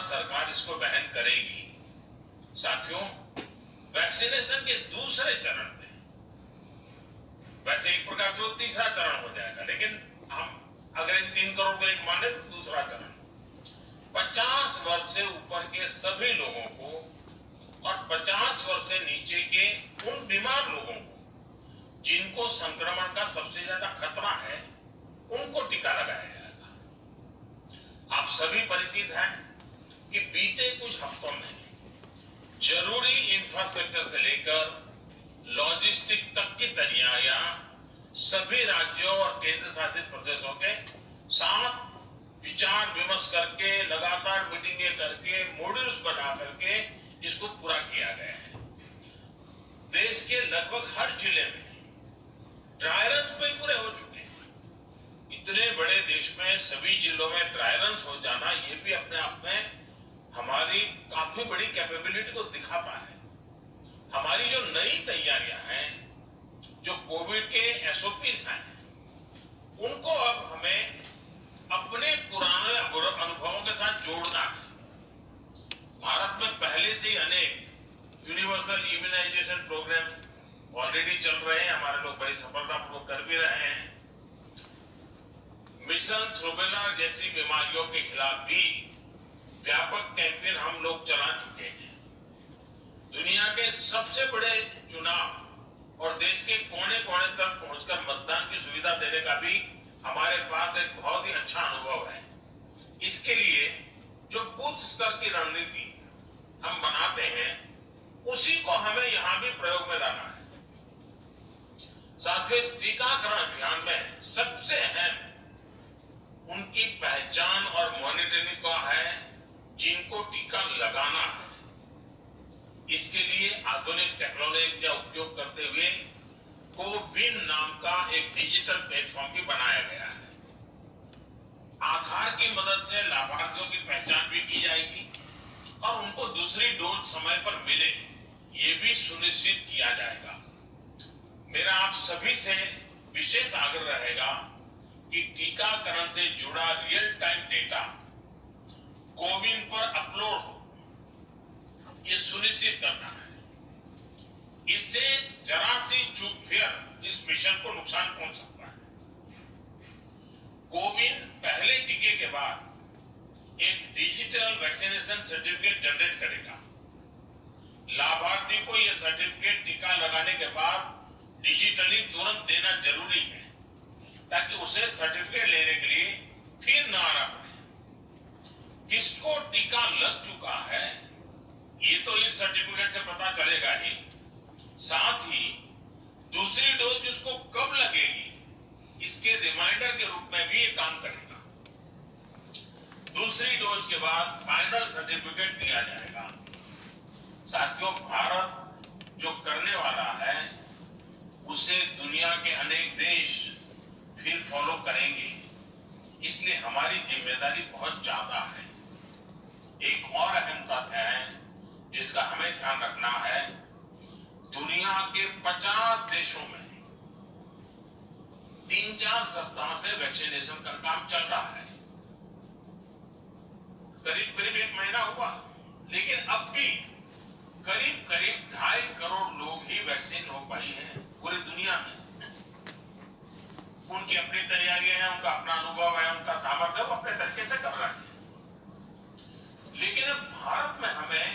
सरकार इसको वहन करेगी। साथियों, वैक्सीनेशन के दूसरे चरण में वैसे एक प्रकार से तीसरा चरण हो जाएगा, लेकिन हम अगर इन 3 करोड़ को एक माने तो दूसरा चरण 50 वर्ष से ऊपर के सभी लोगों को और 50 वर्ष से नीचे के उन बीमार लोगों को जिनको संक्रमण का सबसे ज्यादा खतरा है, उनको टीका लगाया जाएगा। आप सभी परिचित हैं कि बीते कुछ हफ्तों में जरूरी इंफ्रास्ट्रक्चर से लेकर लॉजिस्टिक तक की तैयारियां सभी राज्यों और केंद्र शासित प्रदेशों के साथ विचार विमर्श करके, लगातार मीटिंगें करके, मॉड्यूल्स बना करके इसको पूरा किया गया है। देश के लगभग हर जिले में ड्राई रन्स पे पूरे हो चुके हैं। इतने बड़े देश में सभी जिलों में ड्राई रन्स हो जाना, ये भी अपने आप में हमारी काफी बड़ी कैपेबिलिटी को दिखाता है। हमारी जो नई तैयारियां हैं, जो कोविड के एसओपीज हैं, उनको अब हमें अपने पुराने अनुभवों के साथ जोड़ना है। भारत में पहले से ही अनेक यूनिवर्सल इम्यूनाइजेशन प्रोग्राम ऑलरेडी चल रहे हैं, हमारे लोग बड़ी सफलतापूर्वक कर भी रहे हैं। मिशन रूबेला जैसी बीमारियों के खिलाफ भी व्यापक कैंपेन हम लोग चला चुके हैं। दुनिया के सबसे बड़े चुनाव और देश के कोने कोने तक पहुंचकर मतदान की सुविधा देने का भी हमारे पास एक बहुत ही अच्छा अनुभव है। इसके लिए जो बूथ स्तर की रणनीति हम बनाते हैं, उसी को हमें यहां भी प्रयोग में लाना है। साथियों, इस टीकाकरण अभियान में सबसे अहम उनकी पहचान और मॉनिटरिंग का है जिनको टीका लगाना है। इसके लिए आधुनिक टेक्नोलॉजी का उपयोग करते हुए कोविन नाम का एक डिजिटल प्लेटफॉर्म भी बनाया गया है। आधार की मदद से लाभार्थियों की पहचान भी की जाएगी और उनको दूसरी डोज समय पर मिले, ये भी सुनिश्चित किया जाएगा। मेरा आप सभी से विशेष आग्रह रहेगा कि टीकाकरण से जुड़ा रियल टाइम डेटा कोविन पर अपलोड हो, ये सुनिश्चित करना है। इससे जरा सी चूक फिर इस मिशन को नुकसान पहुंच सकता है। कोविन पहले टीके के बाद एक डिजिटल वैक्सीनेशन सर्टिफिकेट जनरेट करेगा। लाभार्थी को यह सर्टिफिकेट टीका लगाने के बाद डिजिटली तुरंत देना जरूरी है, ताकि उसे सर्टिफिकेट लेने के लिए फिर न आना पड़े। किसको टीका लग चुका है, ये तो इस सर्टिफिकेट से पता चलेगा ही, साथ ही दूसरी डोज जिसको कब लगेगी, इसके रिमाइंडर के रूप में भी ये काम करेगा। दूसरी डोज के बाद फाइनल सर्टिफिकेट दिया जाएगा। साथियों, भारत जो करने वाला है, उसे दुनिया के अनेक देश फिर फॉलो करेंगे, इसलिए हमारी जिम्मेदारी बहुत ज्यादा है। एक और अहम तथ्य है जिसका हमें ध्यान रखना है, दुनिया के 50 देशों में 3-4 सप्ताह से वैक्सीनेशन का काम चल रहा है। करीब करीब 1 महीना हुआ, लेकिन अब भी करीब करीब 2.5 करोड़ लोग ही वैक्सीन हो पाई है पूरी दुनिया में। उनकी अपनी तैयारियां हैं, उनका अपना अनुभव है, उनका सामर्थ्य, वो अपने तरीके से कर रहे हैं। लेकिन अब भारत में हमें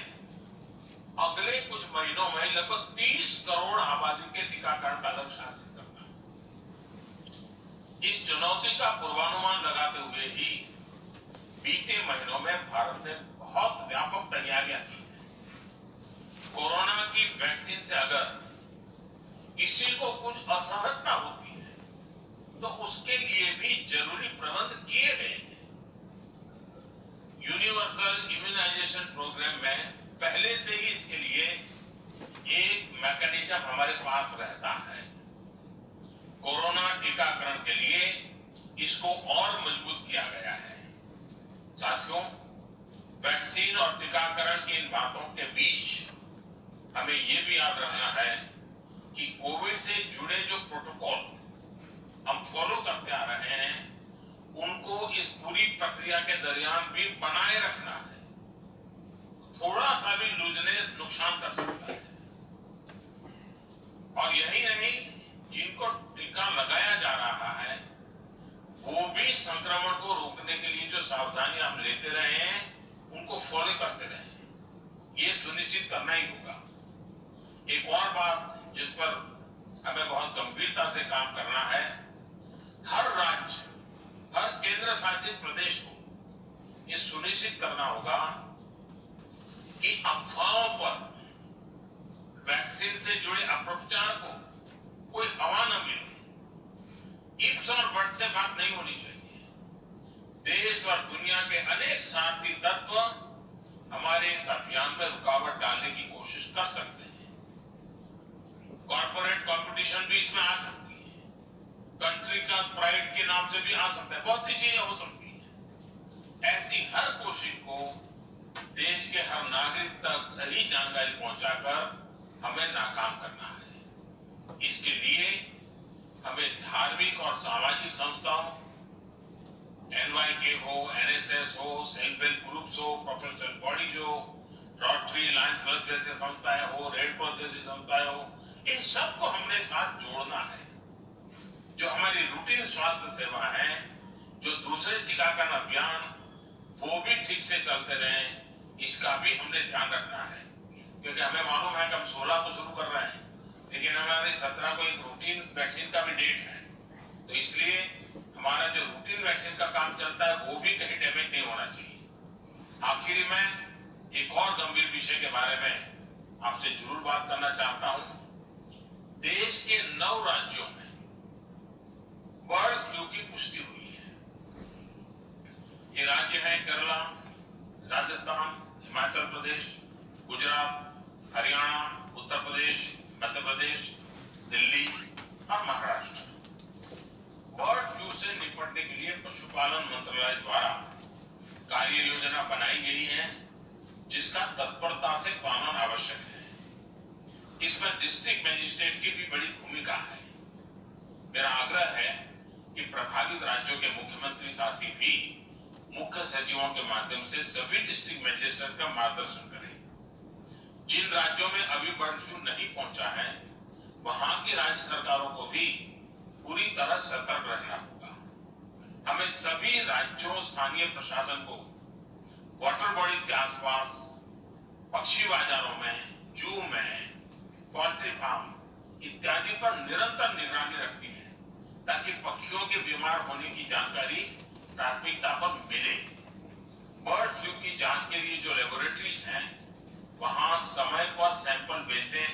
अगले कुछ महीनों में लगभग 30 करोड़ आबादी के टीकाकरण का लक्ष्य हासिल करना है। इस चुनौती का पूर्वानुमान लगाते हुए ही बीते महीनों में भारत ने बहुत व्यापक तैयारियां की हैं। कोरोना की वैक्सीन से अगर किसी को कुछ असहजता होती है, तो उसके लिए भी जरूरी प्रबंध किए गए हैं। यूनिवर्सल इम्यूनाइजेशन प्रोग्राम में पहले से ही इसके लिए एक मैकेनिज्म हमारे पास रहता है। कोरोना टीकाकरण के लिए इसको और मजबूत किया गया है। साथियों, वैक्सीन और टीकाकरण की इन बातों के बीच हमें ये भी याद रखना है कि कोविड से जुड़े जो प्रोटोकॉल हम फॉलो करते आ रहे हैं, उनको इस पूरी प्रक्रिया के दरमियान भी बनाए रखना है। थोड़ा सा भी लूजनेस नुकसान कर सकता है। और यही नहीं, जिनको टीका लगाया जा रहा है वो भी संक्रमण को रोकने के लिए जो सावधानियां हम लेते रहे हैं उनको फॉलो करते रहे। ये सुनिश्चित करना ही होगा। एक और बात जिस पर हमें बहुत गंभीरता से काम करना है, हर राज्य, हर केंद्र शासित प्रदेश को ये सुनिश्चित करना होगा कि अफवाहों पर, वैक्सीन से जुड़े अपप्रचार को कोई हवा न मिले। इफ्स और बट्स से बात नहीं होनी चाहिए। देश और दुनिया के अनेक साथी तत्व हमारे इस अभियान में रुकावट डालने की कोशिश कर सकते हैं। कॉर्पोरेट कंपटीशन भी इसमें आ सकती है, कंट्री का प्राइड के नाम से भी आ सकता है, बहुत सी चीजें हो सकती है। ऐसी हर कोशिश को देश के हर नागरिक तक सही जानकारी पहुंचाकर हमें नाकाम करना है। इसके लिए हमें धार्मिक और सामाजिक संस्थाओं, NYK हो, NSS हो, सेल्फ हेल्प ग्रुप्स हो, प्रोफेशनल बॉडीज हो, रोटरी, लायंस क्लब जैसे संस्थाएं हो, रेड क्रॉस जैसी संस्थाएं हो, इन सबको हमने साथ जोड़ना है। जो हमारी रूटीन स्वास्थ्य सेवा है, जो दूसरे टीकाकरण अभियान, वो भी ठीक से चलते रहे, इसका भी हमने ध्यान रखना है। क्योंकि हमें मालूम है कि हम 16 को शुरू कर रहे हैं, लेकिन हमारे 17 को एक रूटीन वैक्सीन का भी डेट है। तो इसलिए हमारा जो रूटीन वैक्सीन का काम चलता है वो भी कहीं डैमेज नहीं होना चाहिए। आखिरी में एक और गंभीर विषय के बारे में आपसे जरूर बात करना चाहता हूं। देश के 9 राज्यों में बर्ड फ्लू की पुष्टि हुई है। ये राज्य है केरला, राजस्थान, हिमाचल प्रदेश, गुजरात, हरियाणा, उत्तर प्रदेश, मध्य प्रदेश, दिल्ली और महाराष्ट्र। बर्ड फ्लू से निपटने के लिए पशुपालन मंत्रालय द्वारा कार्य योजना बनाई गई है, जिसका तत्परता से पालन आवश्यक है। इसमें डिस्ट्रिक्ट मजिस्ट्रेट की भी बड़ी भूमिका है। मेरा आग्रह है कि प्रभावित राज्यों के मुख्यमंत्री साथी भी मुख्य सचिवों के माध्यम से सभी डिस्ट्रिक्ट मजिस्ट्रेट का मार्गदर्शन करें। जिन राज्यों में अभी बर्ड फ्लू नहीं पहुंचा है, वहां की राज्य सरकारों को भी पूरी तरह सतर्क रहना होगा। हमें सभी राज्यों, स्थानीय प्रशासन को वाटर बॉडीज के आसपास, पक्षी बाजारों में, जू में, पोल्ट्री फार्म इत्यादि पर निरंतर निगरानी रखनी है, ताकि पक्षियों के बीमार होने की जानकारी प्राथमिकता पर मिले। बर्ड फ्लू की जांच के लिए जो लेबोरेटरीज हैं, वहां समय पर सैंपल भेजने,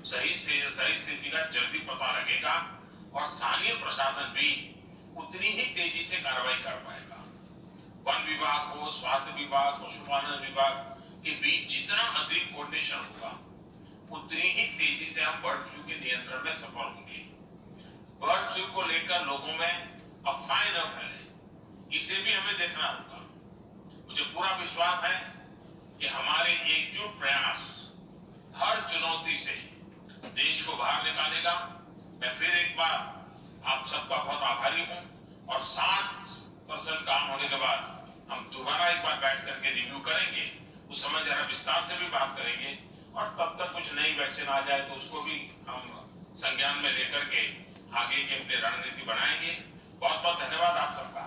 सही स्थिति का जल्दी पता लगेगा और स्थानीय प्रशासन भी उतनी ही तेजी से कार्रवाई कर पाएगा। वन विभाग हो, स्वास्थ्य विभाग, पशुपालन विभाग के बीच जितना अधिक कोऑर्डिनेशन होगा, उतनी ही तेजी से हम बर्ड फ्लू के नियंत्रण में सफल होंगे। बर्ड फ्लू को लेकर लोगों में अफवाहें न फैले, इसे भी हमें देखना होगा। मुझे पूरा विश्वास है कि हमारे एकजुट प्रयास हर चुनौती से देश को बाहर निकालेगा। मैं फिर एक बार आप सबका बहुत आभारी हूं और 60% काम होने के बाद हम दोबारा एक बार बैठ करके रिव्यू करेंगे। उस समय जरा विस्तार से भी बात करेंगे और तब तक कुछ नई वैक्सीन आ जाए तो उसको भी हम संज्ञान में लेकर के आगे की अपनी रणनीति बनाएंगे। बहुत बहुत धन्यवाद आप सबका।